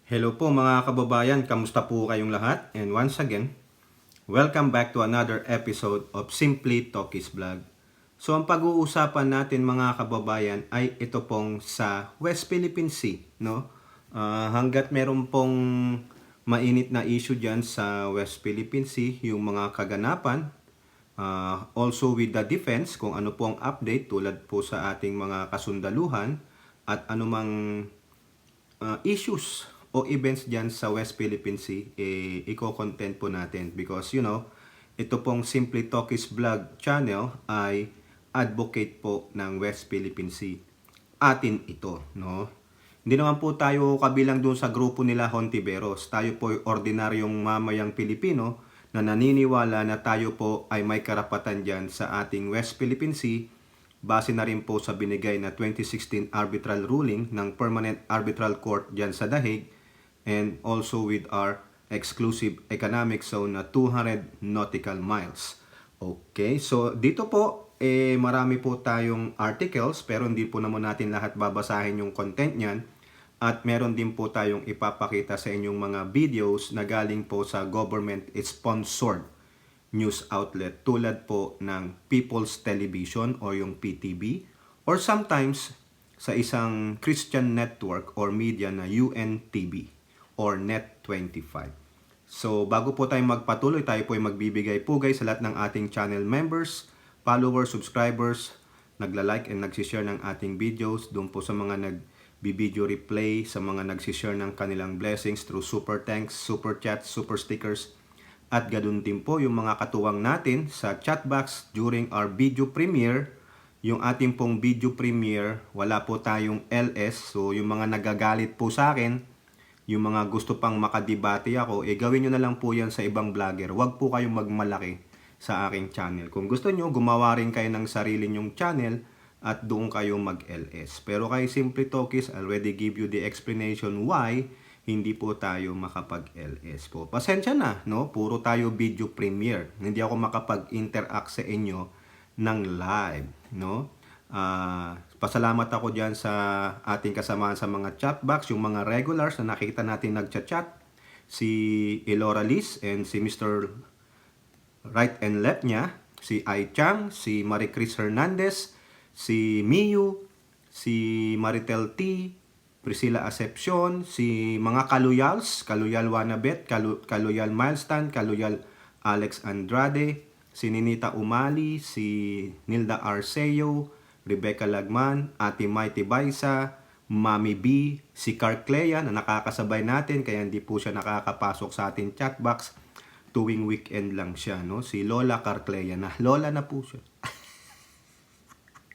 Hello po mga kababayan, kamusta po kayong lahat? And once again, welcome back to another episode of Simply Talkies Vlog. So ang pag-uusapan natin mga kababayan ay ito pong sa West Philippine Sea, no? Hanggat meron pong mainit na issue dyan sa West Philippine Sea, yung mga kaganapan, also with the defense, kung ano pong update tulad po sa ating mga kasundaluhan at anumang issues o events dyan sa West Philippine Sea, i-content po natin because ito pong Simply Talkies Vlog channel ay advocate po ng West Philippine Sea. Atin ito, no? Hindi naman po tayo kabilang doon sa grupo nila Hontiveros. Tayo po ay ordinaryong mamayang Pilipino na naniniwala na tayo po ay may karapatan dyan sa ating West Philippine Sea base na rin po sa binigay na 2016 arbitral ruling ng Permanent Arbitral Court dyan sa The Hague and also with our exclusive economic zone na 200 nautical miles. Okay, so dito po marami po tayong articles pero hindi po naman natin lahat babasahin yung content niyan at meron din po tayong ipapakita sa inyong mga videos na galing po sa government sponsored news outlet tulad po ng People's Television o yung PTV or sometimes sa isang Christian network or media na UNTV or Net25. So bago po tayo magpatuloy, tayo po ay magbibigay pugay sa lahat ng ating channel members, followers, subscribers, nagla-like and nagsishare ng ating videos, doon po sa mga nag-video replay, sa mga nagsishare ng kanilang blessings through super thanks, super chats, super stickers, at ganun din po yung mga katuwang natin sa chat box during our video premiere. Yung ating pong video premiere, wala po tayong LS. So yung mga nagagalit po sa akin, yung mga gusto pang makadebate ako, gawin nyo na lang po yan sa ibang vlogger. Huwag po kayong magmalaki sa aking channel. Kung gusto nyo, gumawa rin kayo ng sarili nyong channel at doon kayo mag-LS. Pero kay Simply Talkies, I already give you the explanation why hindi po tayo makapag-LS po. Pasensya na, no? Puro tayo video premiere. Hindi ako makapag-interact sa inyo ng live, no? Pasalamat ako dyan sa ating kasamahan sa mga chat box, yung mga regulars na nakita natin nagchat-chat. Si Elora Liz and si Mr. Right and Left niya, si Ai Chang, si Marie Chris Hernandez, si Miyu, si Maritel T, Priscilla Acepcion, si mga Kaluyals, Kaluyal Wanabet, Kaluyal Milestone, Kaluyal Alex Andrade, si Ninita Umali, si Nilda Arceo, Rebecca Lagman, Ate Mighty Baisa, Mami B, si Carclea na nakakasabay natin kaya hindi po siya nakakapasok sa ating chat box. Tuwing weekend lang siya, no? Si Lola Carclea na. Lola na po siya.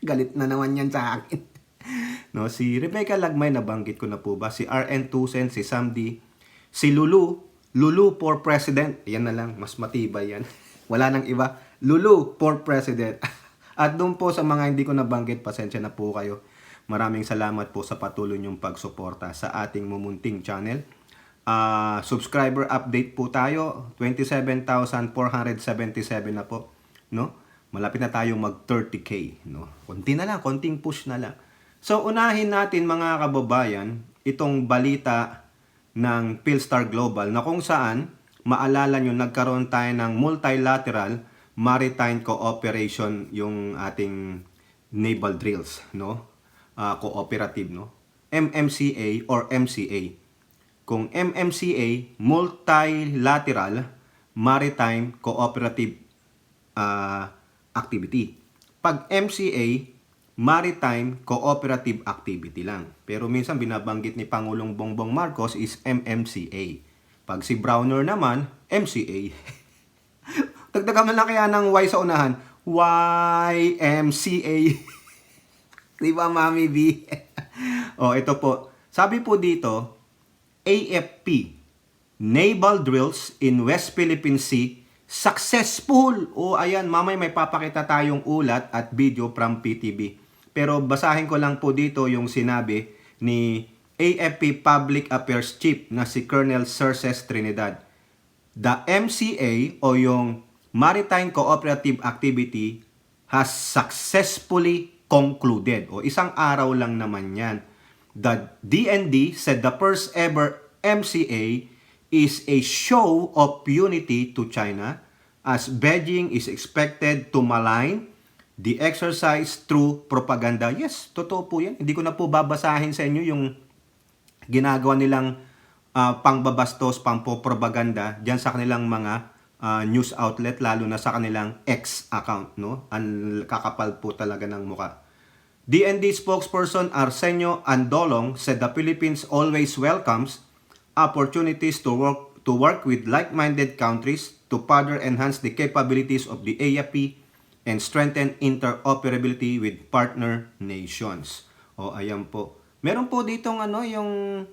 Galit na naman yan sa akin. No, si Rebecca Lagmay, nabanggit ko na po ba? Si RN Tusen, si Samdi, si Lulu for President. Yan na lang, mas matibay yan. Wala nang iba. Lulu for President. At doon po sa mga hindi ko nabanggit, pasensya na po kayo. Maraming salamat po sa patuloy niyong pagsuporta sa ating mumunting channel. Subscriber update po tayo. 27,477 na po, no? Malapit na tayo mag 30K, no? Konti na lang, konting push na lang. So, unahin natin mga kababayan, itong balita ng Philstar Global na kung saan, maalala nyo, nagkaroon tayo ng multilateral maritime cooperation yung ating naval drills, no? Cooperative, no? MMCA or MCA. Kung MMCA, multilateral maritime cooperative activity. Pag MCA, Maritime Cooperative Activity lang. Pero minsan binabanggit ni Pangulong Bongbong Marcos is MMCA. Pag si Browner naman, MCA. Dagdagan na kaya ng Y sa unahan, YMCA. Diba, Mami B? O, ito po. Sabi po dito, AFP, Naval Drills in West Philippine Sea, successful! O, ayan, mamay may papakita tayong ulat at video from PTV. Pero basahin ko lang po dito yung sinabi ni AFP Public Affairs Chief na si Colonel Cerces Trinidad. The MCA o yung Maritime Cooperative Activity has successfully concluded. O isang araw lang naman yan. The DND said the first ever MCA is a show of unity to China as Beijing is expected to malign the exercise through propaganda. Yes, totoo po yan. Hindi ko na po babasahin sa inyo yung ginagawa nilang pangbabastos, pangpropaganda diyan sa kanilang mga news outlet, lalo na sa kanilang X account, no? Ang kakapal po talaga ng muka. DND spokesperson Arsenio Andolong said the Philippines always welcomes opportunities to work with like-minded countries to further enhance the capabilities of the AFP and strengthen interoperability with partner nations. O ayan po. Meron po ditong yung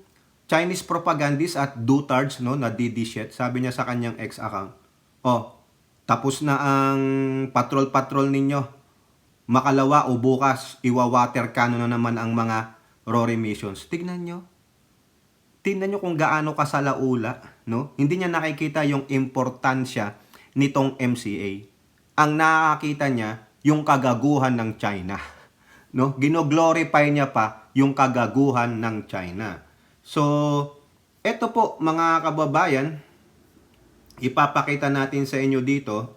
Chinese propagandist at dutards, no, na didishit. Sabi niya sa kanyang X account, tapos na ang patrol-patrol ninyo. Makalawa o bukas, iwa-water cannon na naman ang mga Rory missions. Tignan nyo. Tignan nyo kung gaano kasalaula, no? Hindi niya nakikita yung importansya nitong MCA. Ang nakakita niya, yung kagaguhan ng China. No? Gino-glorify niya pa yung kagaguhan ng China. So, eto po mga kababayan, ipapakita natin sa inyo dito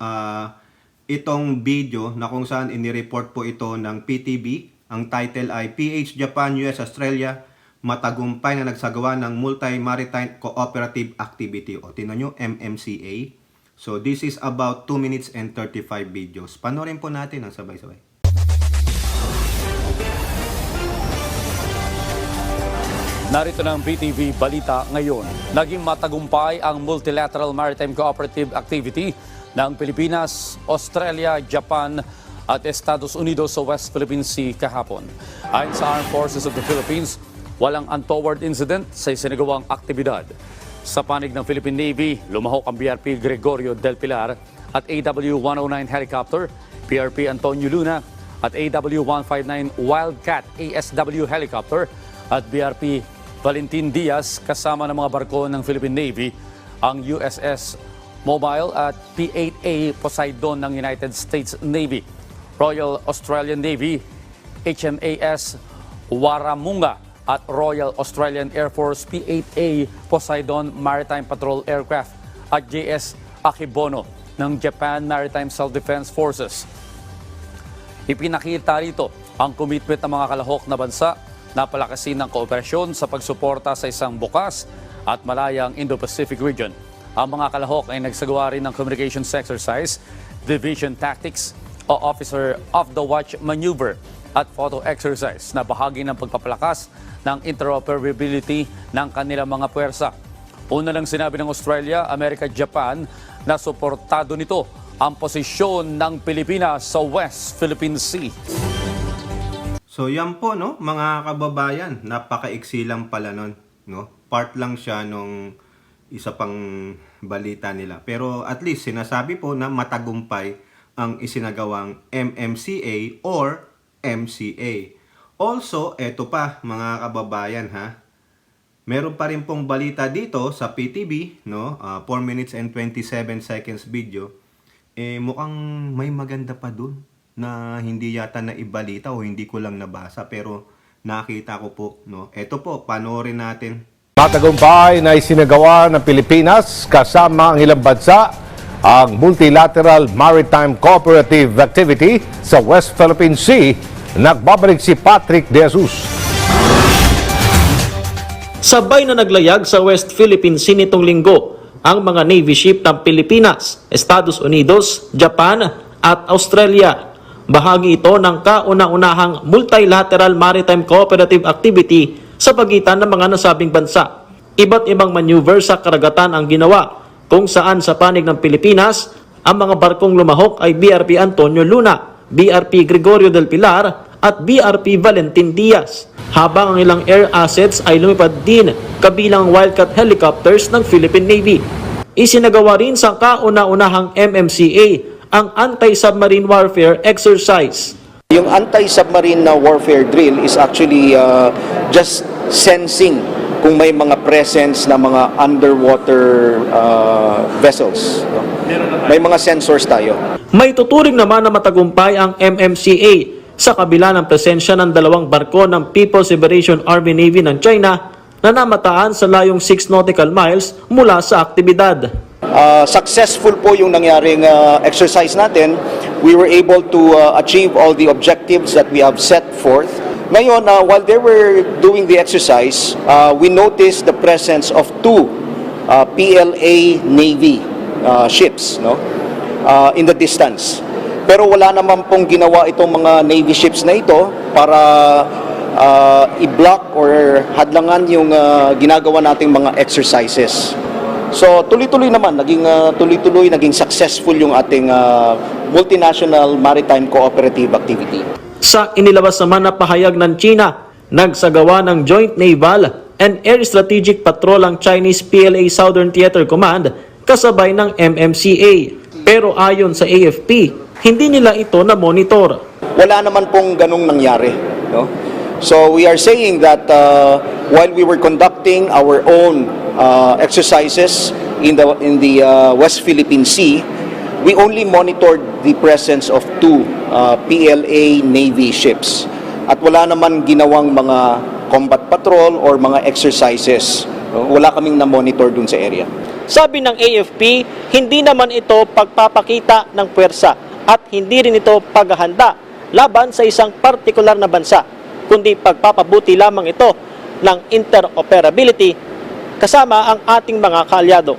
itong video na kung saan inireport po ito ng PTB. Ang title ay PH Japan US Australia matagumpay na nagsagawa ng Multi-Maritime Cooperative Activity, o tinan nyo, MMCA. So this is about 2 minutes and 35 videos. Panoorin po natin ang sabay-sabay. Narito ng PTV Balita ngayon. Naging matagumpay ang Multilateral Maritime Cooperative Activity ng Pilipinas, Australia, Japan at Estados Unidos sa West Philippine Sea kahapon. Ayon sa Armed Forces of the Philippines, walang untoward incident sa isinagawang aktibidad. Sa panig ng Philippine Navy, lumahok ang BRP Gregorio del Pilar at AW-109 helicopter, PRP Antonio Luna at AW-159 Wildcat ASW helicopter at BRP Valentin Diaz kasama ng mga barko ng Philippine Navy, ang USS Mobile at P-8A Poseidon ng United States Navy, Royal Australian Navy, HMAS Warramunga at Royal Australian Air Force P-8A Poseidon Maritime Patrol Aircraft at JS Akebono ng Japan Maritime Self-Defense Forces. Ipinakita rito ang commitment ng mga kalahok na bansa na palakasin ng kooperasyon sa pagsuporta sa isang bukas at malayang Indo-Pacific region. Ang mga kalahok ay nagsagawa rin ng communications exercise, division tactics o officer of the watch maneuver at photo exercise na bahagi ng pagpapalakas ng interoperability ng kanilang mga puwersa. Una lang sinabi ng Australia, Amerika at Japan na suportado nito ang posisyon ng Pilipinas sa West Philippine Sea. So yan po, no, mga kababayan, napakaiksi lang pala nun, no? Part lang siya nung isa pang balita nila. Pero at least sinasabi po na matagumpay ang isinagawang MMCA or MCA. Also, eto pa mga kababayan ha. Meron pa rin pong balita dito sa PTB, no? 4 minutes and 27 seconds video. Mukhang may maganda pa dun na hindi yata na ibalita o hindi ko lang nabasa pero nakita ko po, no. Ito po, panoorin natin. Matagumpay na isinagawa ng Pilipinas kasama ang ilang bansa ang Multilateral Maritime Cooperative Activity sa West Philippine Sea. Nagbabalik si Patrick De Jesus. Sabay na naglayag sa West Philippine Sea nitong linggo ang mga Navy ship ng Pilipinas, Estados Unidos, Japan at Australia. Bahagi ito ng kauna-unahang Multilateral Maritime Cooperative Activity sa pagitan ng mga nasabing bansa. Iba't ibang maneuver sa karagatan ang ginawa, kung saan sa panig ng Pilipinas, ang mga barkong lumahok ay BRP Antonio Luna, BRP Gregorio del Pilar at BRP Valentin Diaz, habang ang ilang air assets ay lumipad din kabilang Wildcat helicopters ng Philippine Navy. Isinagawa rin sa kauna-unahang MMCA ang anti-submarine warfare exercise. Yung anti-submarine na warfare drill is actually just sensing kung may mga presence na mga underwater vessels. May mga sensors tayo. May tuturing naman na matagumpay ang MMCA sa kabila ng presensya ng dalawang barko ng People's Liberation Army Navy ng China na namataan sa layong 6 nautical miles mula sa aktibidad. Successful po yung nangyaring exercise natin. We were able to achieve all the objectives that we have set forth. Ngayon, while they were doing the exercise, we noticed the presence of 2 PLA Navy ships, no, in the distance. Pero wala naman pong ginawa itong mga Navy ships na ito para i-block or hadlangan yung ginagawa nating mga exercises. So tuloy-tuloy naman, naging successful yung ating multinational maritime cooperative activity. Sa inilabas naman na pahayag ng China, nagsagawa ng Joint Naval and Air Strategic Patrol ang Chinese PLA Southern Theater Command kasabay ng MMCA. Pero ayon sa AFP, hindi nila ito na-monitor. Wala naman pong ganung nangyari, no? So we are saying that while we were conducting our own exercises in the West Philippine Sea, we only monitored the presence of 2 PLA Navy ships. At wala naman ginawang mga combat patrol or mga exercises. No? Wala kaming na-monitor dun sa area. Sabi ng AFP, hindi naman ito pagpapakita ng puwersa at hindi rin ito paghahanda laban sa isang partikular na bansa, kundi pagpapabuti lamang ito ng interoperability kasama ang ating mga kaalyado.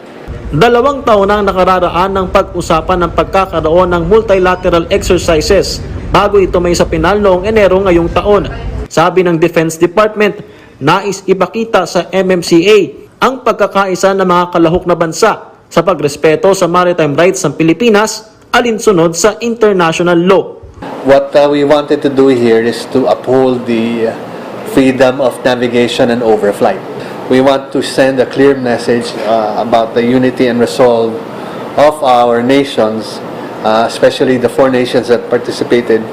2 taon ang nakararaan ng pag-usapan ng pagkakaroon ng multilateral exercises bago ito may sa pinal noong Enero ngayong taon. Sabi ng Defense Department, nais ipakita sa MMCA ang pagkakaisa ng mga kalahok na bansa sa pagrespeto sa maritime rights ng Pilipinas alinsunod sa international law. What we wanted to do here is to uphold the freedom of navigation and overflight. We want to send a clear message about the unity and resolve of our nations, especially the 4 nations that participated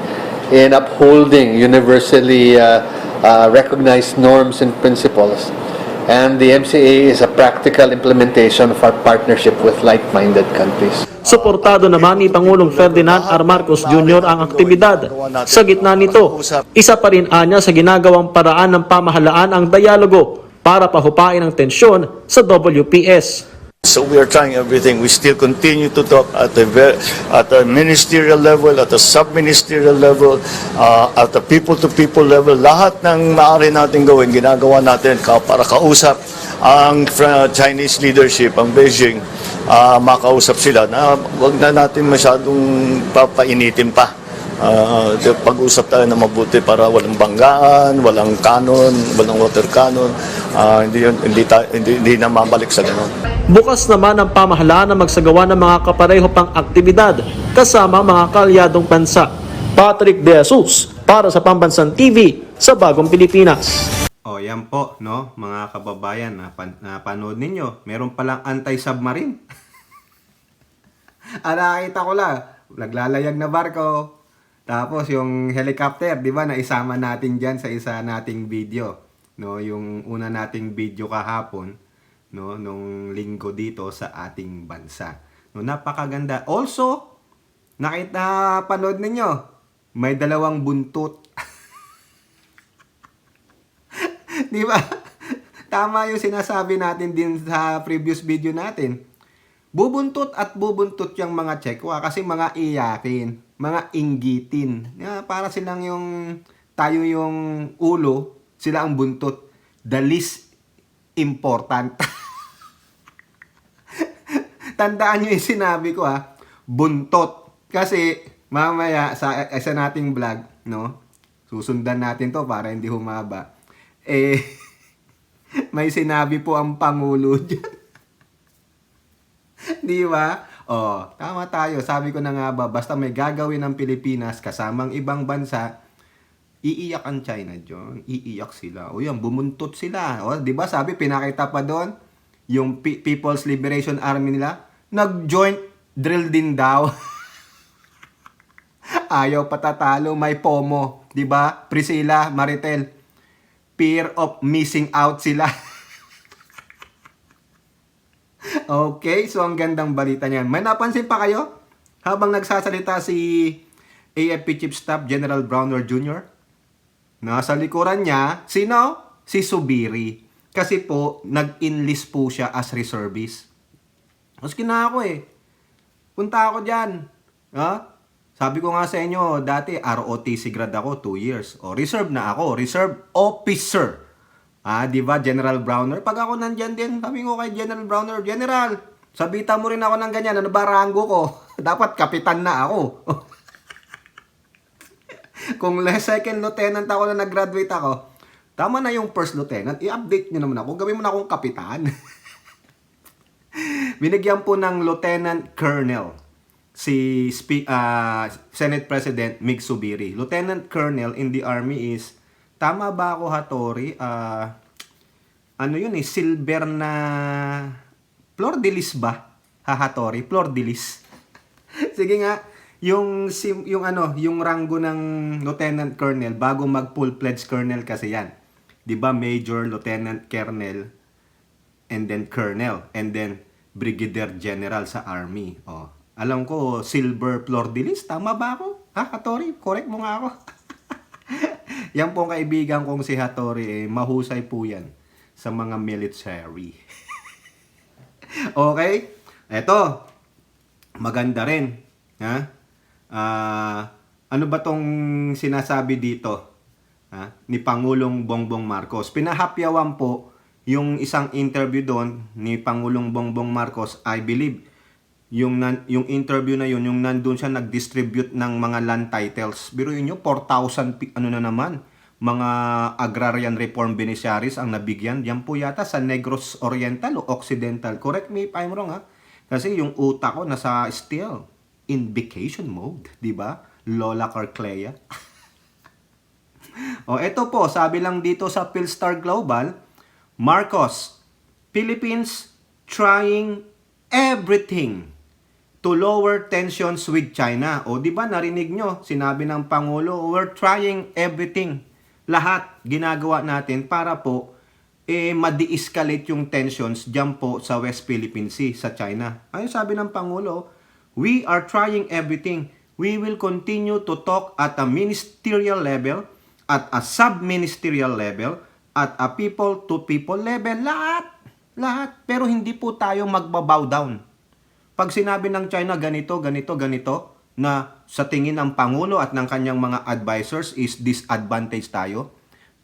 in upholding universally recognized norms and principles. And the MCA is a practical implementation of our partnership with like-minded countries. Suportado naman ni Pangulong Ferdinand R. Marcos Jr. ang aktibidad. Sa gitna nito, isa pa rin anya sa ginagawang paraan ng pamahalaan ang dialogo para pahupain ang tensyon sa WPS. So we are trying everything. We still continue to talk at a ministerial level, at a sub-ministerial level, at a people-to-people level. Lahat ng maaari natin gawin, ginagawa natin para kausap ang Chinese leadership, ang Beijing, makausap sila na wag na natin masyadong papainitin pa. Pag-usap tayo na mabuti para walang banggaan, walang kanon, walang water cannon, hindi na mabalik sa ganun. Bukas naman ang pamahalaan na magsagawa ng mga kapareho pang aktibidad kasama mga kaalyadong bansa. Patrick De Jesus para sa Pambansang TV sa Bagong Pilipinas. O yan po, no, mga kababayan, napanood ninyo, meron palang anti-submarine. Nakita ko lang, naglalayag na barko. Tapos yung helicopter, 'di ba, naisama natin diyan sa isa nating video, no, yung una nating video kahapon, no, nung linggo dito sa ating bansa. No, napakaganda. Also, panood ninyo, may 2 buntot. 'Di ba? Tama yung sinasabi natin din sa previous video natin. Bubuntot at bubuntot yung mga Chekwa kasi mga iyakin, mga inggitin. Para silang tayo yung ulo, sila ang buntot. The least important. Tandaan nyo yung sinabi ko buntot. Kasi mamaya sa isa nating vlog, no, susundan natin to para hindi humaba. May sinabi po ang Pangulo dyan. Di ba? Tama tayo. Sabi ko na nga ba, basta may gagawin ng Pilipinas kasamang ibang bansa, iiyak ang China dyan. Iiyak sila. O yan, bumuntot sila. Di ba sabi, pinakita pa doon, yung People's Liberation Army nila, nag-joint drill din daw. Ayaw patatalo, may FOMO. Di ba? Priscilla, Maritel, fear of missing out sila. Okay, so ang gandang balita niyan. May napansin pa kayo? Habang nagsasalita si AFP Chief Staff General Browner Jr., nasa likuran niya, sino? Si Subiri. Kasi po, nag-enlist po siya as reservist. Tapos ako punta ako dyan. Ha? Sabi ko nga sa inyo, dati ROTC grad ako, 2 years. O, reserve na ako, reserve officer. Di ba, General Browner? Pag ako nandyan din, sabi ko kay General Browner, General, sabitan mo rin ako ng ganyan, ano ba rango ko? Dapat kapitan na ako. Kung second lieutenant ako na nag-graduate ako, tama na yung first lieutenant, i-update nyo naman ako, gawin mo na akong kapitan. Binigyan po ng Lieutenant Colonel si Senate President Mig Zubiri. Lieutenant Colonel in the Army is, tama ba ako, Hattori? Silver na Flor de Lis ba? Hattori, Flor de Lis. Sige nga, yung ranggo ng Lieutenant Colonel bago mag full-fledged Colonel kasi yan. 'Di ba, Major, Lieutenant Colonel, and then Colonel, and then Brigadier General sa Army. Alam ko, Silver Flor de Lis, tama ba ako? Hattori, correct mo nga ako. Yan pong kaibigan kong si Hattori, mahusay po yan sa mga military. Okay? Eto, maganda rin. Ano ba tong sinasabi dito ni Pangulong Bongbong Marcos? Pinahapyawan po yung isang interview doon ni Pangulong Bongbong Marcos. I believe yung interview na yun, yung nandun siya nag-distribute ng mga land titles. Biruin nyo, 4,000 mga agrarian reform beneficiaries ang nabigyan. Yan po yata sa Negros Oriental o Occidental. Correct me if I'm wrong, Kasi yung utak ko nasa still in vacation mode, di ba? Lola Carclea. Ito po, sabi lang dito sa Philstar Global, Marcos, Philippines trying everything to lower tensions with China. Di ba narinig nyo, sinabi ng Pangulo, we're trying everything. Lahat ginagawa natin para po ma-de-escalate yung tensions dyan po sa West Philippine Sea, sa China. Ayun sabi ng Pangulo, we are trying everything. We will continue to talk at a ministerial level, at a sub-ministerial level, at a people-to-people level. Lahat. Pero hindi po tayo magbabow down. Pag sinabi ng China ganito, na sa tingin ng Pangulo at ng kanyang mga advisors is disadvantage tayo,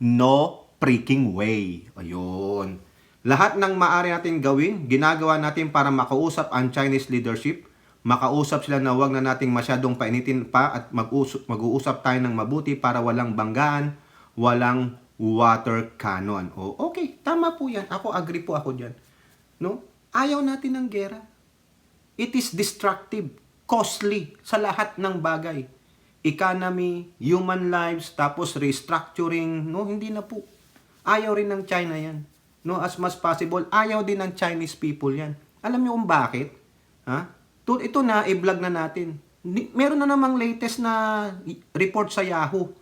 no freaking way. Ayun. Lahat ng maaari natin gawin, ginagawa natin para makausap ang Chinese leadership, makausap sila na wag na nating masyadong painitin pa at mag-uusap tayo ng mabuti para walang banggaan, walang water cannon. Okay, tama po yan. Agree po ako dyan. No? Ayaw natin ng gera. It is destructive, costly sa lahat ng bagay. Economy, human lives, tapos restructuring, no? Hindi na po. Ayaw rin ng China yan. No, as much possible, ayaw din ng Chinese people yan. Alam niyo kung bakit? Ito na, i-vlog na natin. Meron na namang latest na report sa Yahoo.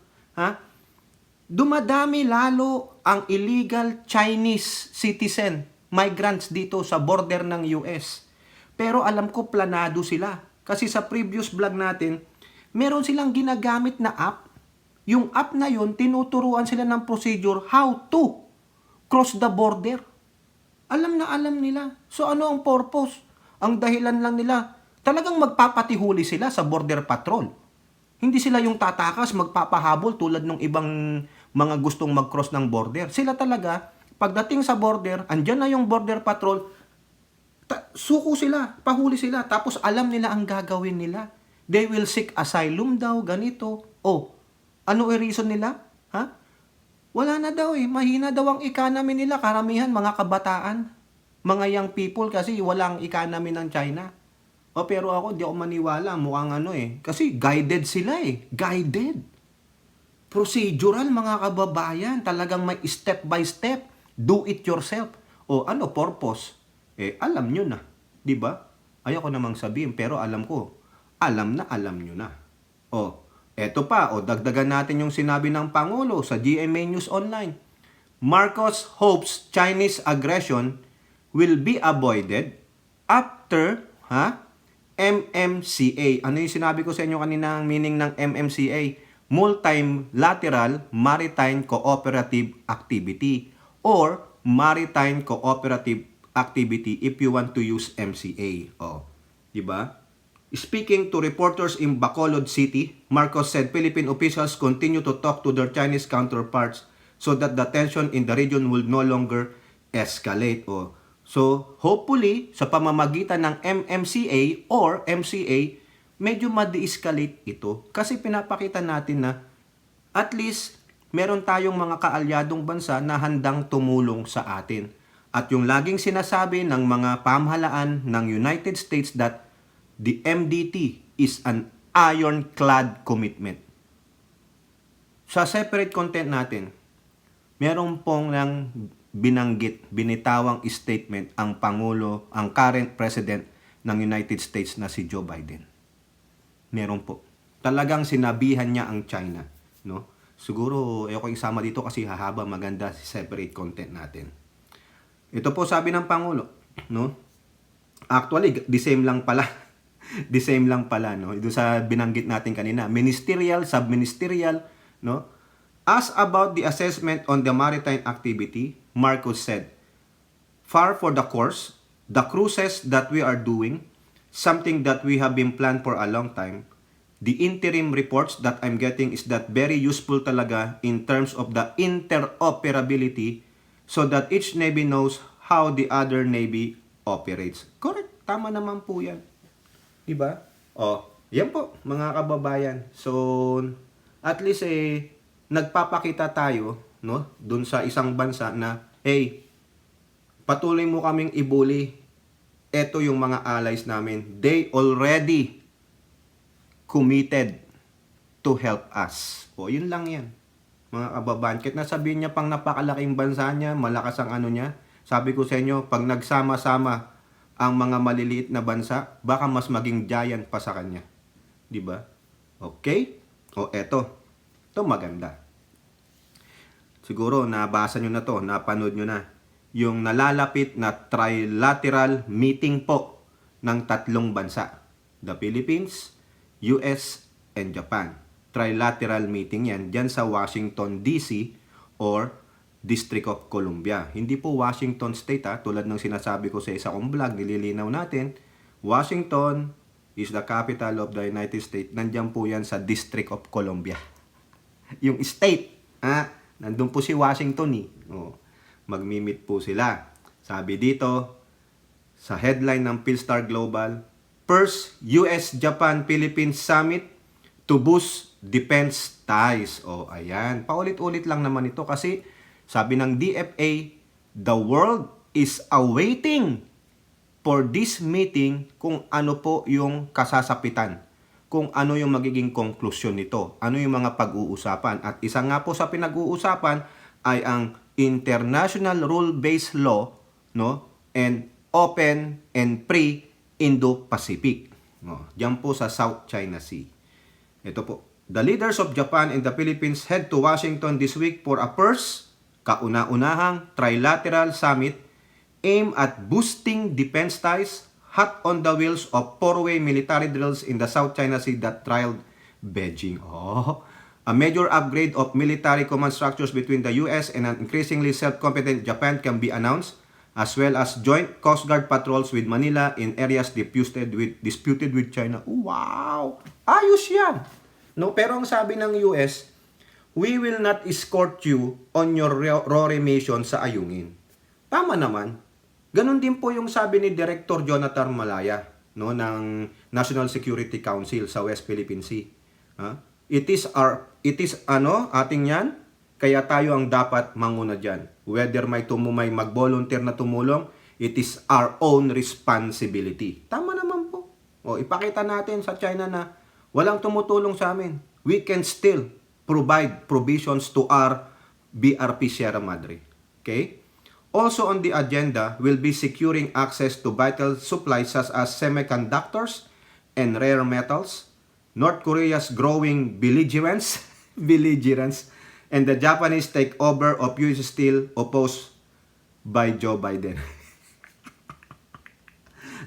Dumadami lalo ang illegal Chinese citizen, migrants dito sa border ng US. Pero alam ko planado sila. Kasi sa previous vlog natin, meron silang ginagamit na app. Yung app na yun, tinuturuan sila ng procedure how to cross the border. Alam na alam nila. So ano ang purpose? Ang dahilan lang nila, talagang magpapatihuli sila sa border patrol. Hindi sila yung tatakas, magpapahabol tulad ng ibang mga gustong mag-cross ng border. Sila talaga, pagdating sa border, andyan na yung border patrol, suko sila, pahuli sila, tapos alam nila ang gagawin nila. They will seek asylum daw, ganito. Ano ang reason nila? Wala na daw mahina daw ang economy nila, karamihan mga kabataan, mga young people kasi walang economy ng China. Pero ako, di ako maniwala, mukhang kasi guided sila guided. Procedural mga kababayan, talagang may step by step, do it yourself. Ano purpose? Alam nyo na, di ba? Ayoko namang sabihin, pero alam ko, alam nyo na. Eto pa, dagdagan natin yung sinabi ng Pangulo sa GMA News Online. Marcos hopes Chinese aggression will be avoided after MMCA. Ano yung sinabi ko sa inyo kanina ang meaning ng MMCA? Multilateral Maritime Cooperative Activity or maritime cooperative activity if you want to use MCA. Di ba? Speaking to reporters in Bacolod City, Marcos said Philippine officials continue to talk to their Chinese counterparts so that the tension in the region will no longer escalate. So, hopefully, sa pamamagitan ng MMCA or MCA, medyo ma-de-escalate ito. Kasi pinapakita natin na at least meron tayong mga kaalyadong bansa na handang tumulong sa atin. At yung laging sinasabi ng mga pamahalaan ng United States that the MDT is an ironclad commitment. Sa separate content natin, meron pong nang binitawang statement ang Pangulo, ang current President ng United States na si Joe Biden. Meron po. Talagang sinabihan niya ang China. No? Siguro, ayoko isama dito kasi hahaba, maganda si separate content natin. Ito po sabi ng Pangulo. No? Actually, the same lang pala. The same lang pala. No? Ito sa binanggit natin kanina. Ministerial, subministerial. No? As about the assessment on the maritime activity, Marcos said, "Far for the course, the cruises that we are doing, something that we have been planned for a long time, the interim reports that I'm getting is that very useful talaga in terms of the interoperability so that each Navy knows how the other Navy operates." Correct. Tama naman po yan. Diba? Yan po, mga kababayan. So, at least nagpapakita tayo, no, dun sa isang bansa na, hey, patuloy mo kaming ibuli. Ito yung mga allies namin. They already committed to help us. Yun lang yan. Mga kababayan, kahit nasabihin niya pang napakalaking bansa niya, malakas ang ano niya, sabi ko sa inyo, pag nagsama-sama ang mga maliliit na bansa, baka mas maging giant pa sa kanya. Diba? Okay? Eto. Ito maganda. Siguro nabasa nyo na to, napanood nyo na. Yung nalalapit na trilateral meeting po ng tatlong bansa. The Philippines, US, and Japan. Trilateral meeting yan dyan sa Washington DC or District of Columbia. Hindi po Washington State tulad ng sinasabi ko sa isa kong vlog, nililinaw natin. Washington is the capital of the United States. Nandyan po yan sa District of Columbia. Yung state, nandun po si Washington magmi-meet po sila. Sabi dito, sa headline ng Philstar Global, First US-Japan-Philippines Summit to boost defense ties. Ayan. Paulit-ulit lang naman ito kasi sabi ng DFA, the world is awaiting for this meeting kung ano po yung kasasapitan. Kung ano yung magiging konklusyon nito, ano yung mga pag-uusapan. At isa nga po sa pinag-uusapan ay ang international rule-based law, no, and open and free Indo-Pacific. Diyan po sa South China Sea. Ito po. The leaders of Japan and the Philippines head to Washington this week for a first, kauna-unahang trilateral summit aimed at boosting defense ties, hot on the wheels of four-way military drills in the South China Sea that trailed Beijing. A major upgrade of military command structures between the US and an increasingly self-competent Japan can be announced, as well as joint Coast Guard patrols with Manila in areas disputed with China. Wow! Ayos yan! No, pero ang sabi ng US, we will not escort you on your RORE mission sa Ayungin. Tama naman. Ganon din po yung sabi ni Director Jonathan Malaya, no, ng National Security Council sa West Philippine Sea. It is ating yan, kaya tayo ang dapat manguna dyan. Whether may mag-volunteer na tumulong, it is our own responsibility. Tama naman po. Ipakita natin sa China na walang tumutulong sa amin. We can still provide provisions to our BRP Sierra Madre. Okay? Also on the agenda will be securing access to vital supplies such as semiconductors and rare metals, North Korea's growing belligerence, and the Japanese takeover of US Steel opposed by Joe Biden.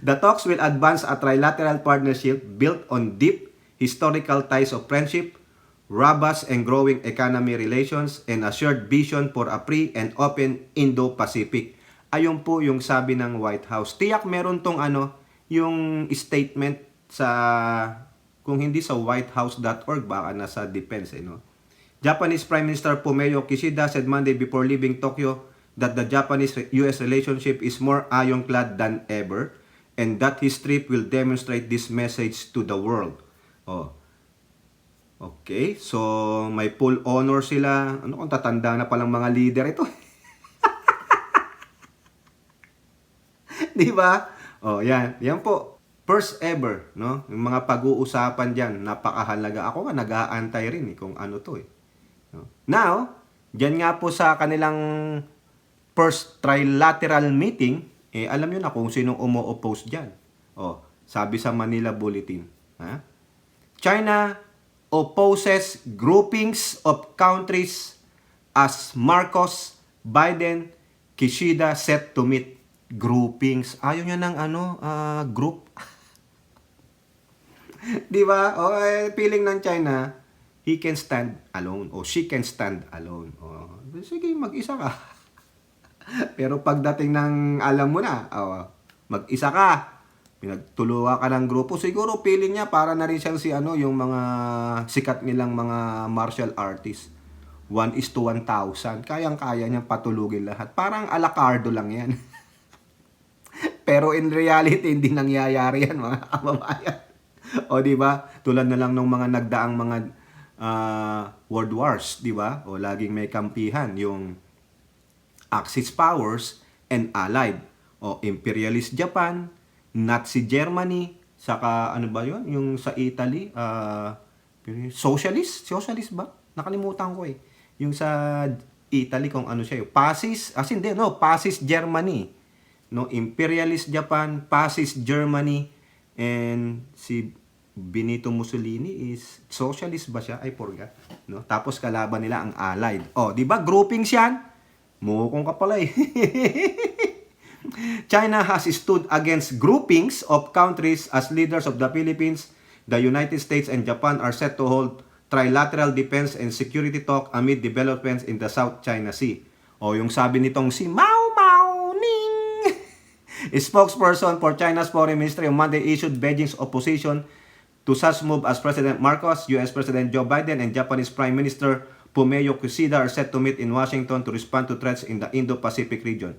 The talks will advance a trilateral partnership built on deep historical ties of friendship, robust and growing economy relations, and a shared vision for a free and open Indo-Pacific. Ayun po yung sabi ng White House. Tiyak meron tong yung statement sa, kung hindi sa whitehouse.org, baka nasa Defense, no? Japanese Prime Minister Fumio Kishida said Monday before leaving Tokyo that the Japanese-US relationship is more ironclad than ever and that his trip will demonstrate this message to the world. Oh. Okay, so may full honor sila. Ano kung tatanda na palang mga leader ito? Di ba? Oh, yan. Yan po. First ever, no? Yung mga pag-uusapan diyan, napakahalaga. Ako nga nag-aantay rin kung ano to No? Now, diyan nga po sa kanilang first trilateral meeting, alam niyo na kung sinong umo-oppose diyan. Oh, sabi sa Manila Bulletin, ha? China opposes groupings of countries as Marcos, Biden, Kishida set to meet. Groupings. Ayaw niya ng group. Di ba? Feeling ng China, he can stand alone o she can stand alone. Sige, mag-isa ka. Pero pagdating ng alam mo na, mag-isa ka, pinagtulungan ka ng grupo, siguro feeling niya para na rin siyang yung mga sikat nilang mga martial artists. 1:1,000. Kayang-kaya niyang patulugin lahat. Parang alakardo lang yan. Pero in reality, hindi nangyayari yan, mga kababayan. O, di ba? Tulad na lang ng mga nagdaang mga world wars, di ba? O, laging may kampihan, yung Axis powers and allied. O, imperialist Japan, Nazi Germany, saka ano ba yun? Yung sa Italy, socialist? Socialist ba? Nakalimutan ko Yung sa Italy, kung ano siya. Fascist, Fascist Germany. No, imperialist Japan, fascist Germany, and si Benito Mussolini is socialist ba siya? I forgot. No? Tapos kalaban nila ang Allied. Oh, di ba? Groupings yan. Mukong ka pala China has stood against groupings of countries as leaders of the Philippines, the United States, and Japan are set to hold trilateral defense and security talk amid developments in the South China Sea. O yung sabi nitong si Mao Mao Ning, spokesperson for China's foreign ministry on Monday issued Beijing's opposition to such move as President Marcos, US President Joe Biden, and Japanese Prime Minister Fumio Kishida are set to meet in Washington to respond to threats in the Indo-Pacific region.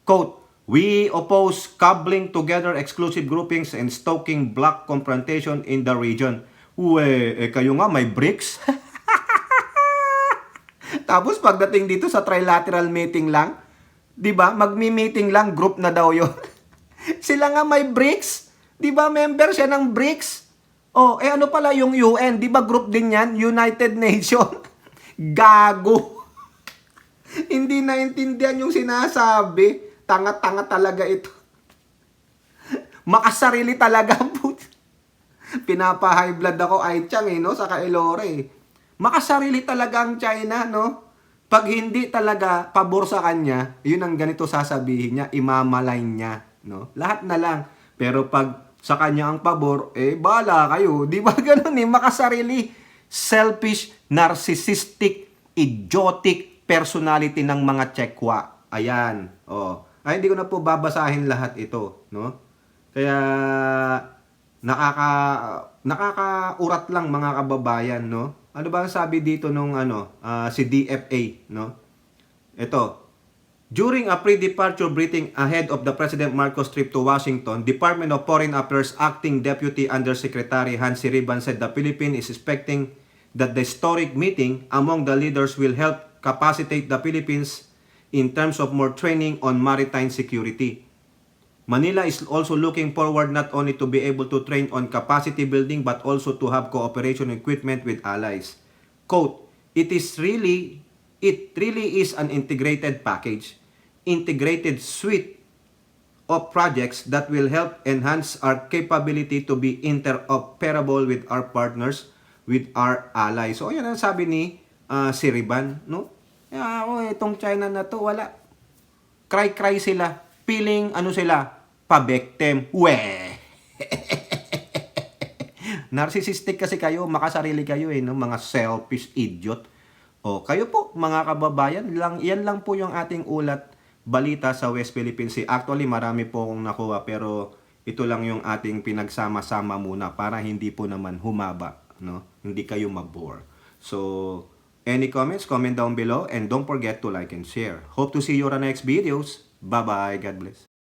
Quote, "We oppose cobbling together exclusive groupings and stoking bloc confrontation in the region." Kayo nga may BRICS. Tapos pagdating dito sa trilateral meeting lang, 'di ba? Magmi-meeting lang, group na daw 'yon. Sila nga may BRICS, 'di ba? Member siya ng BRICS. Ano pala yung UN, 'di ba group din 'yan, United Nations. Gago. Hindi naintindihan yung sinasabi. Tanga-tanga talaga ito. Makasarili talaga ang pinapa-high blood ako ay Chang no? Sa Kailore. Makasarili talaga ang China, no? Pag hindi talaga pabor sa kanya, yun ang ganito sasabihin niya, imamalay niya, no? Lahat na lang. Pero pag sa kanya ang pabor, bala kayo. Di ba ganun makasarili. Selfish, narcissistic, idiotic personality ng mga Chekwa. Ayan. Ay, hindi ko na po babasahin lahat ito, no? Kaya nakakaurat lang mga kababayan, no? Ano ba ang sabi dito nung si DFA, no? Ito. During a pre-departure briefing ahead of the President Marcos trip to Washington, Department of Foreign Affairs Acting Deputy Undersecretary Hansi Riban said the Philippines is expecting that the historic meeting among the leaders will help capacitate the Philippines in terms of more training on maritime security. Manila is also looking forward not only to be able to train on capacity building but also to have cooperation equipment with allies. Quote, it really is an integrated package, integrated suite of projects that will help enhance our capability to be interoperable with our partners, with our allies. So, yan ang sabi ni Siriban, no? Itong China na to, wala. Cry sila. Feeling, sila? Pabektem. Narcissistic kasi kayo, makasarili kayo no? Mga selfish idiot. O, kayo po, mga kababayan, yan lang po yung ating ulat balita sa West Philippine Sea. Actually, marami po akong nakuha, pero ito lang yung ating pinagsama-sama muna para hindi po naman humaba, no? Hindi kayo mabore. So, any comments, comment down below, and don't forget to like and share. Hope to see you on our next videos. Bye-bye. God bless.